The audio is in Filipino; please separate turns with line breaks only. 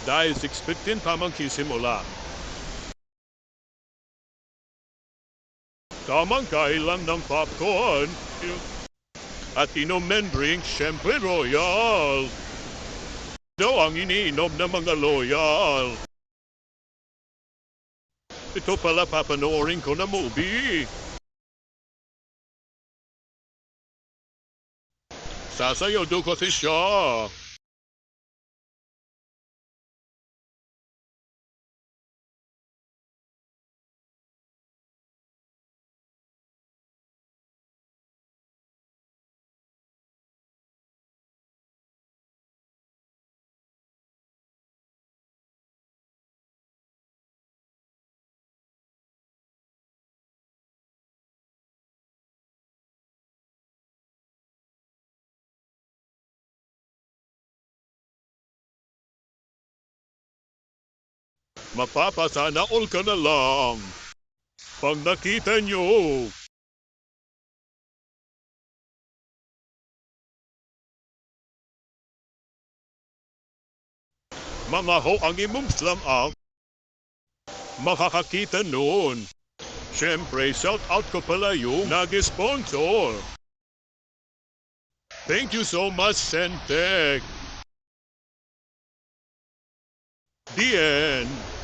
Dahil 6:15 pa magsisimula. Tamang kailan ng popcorn at inom drink, syempre Royal. Ito ang iniinom ng mga loyal. Ito pala papanoorin ko na movie. Sasayaw do kasi siya. Mapapasana all ka na lang. Pag nakita nyo, mga ho ang imums lang ang makakakita noon. Siyempre, shout out ko pala yung nag-sponsor. Thank you so much, Centec. The end.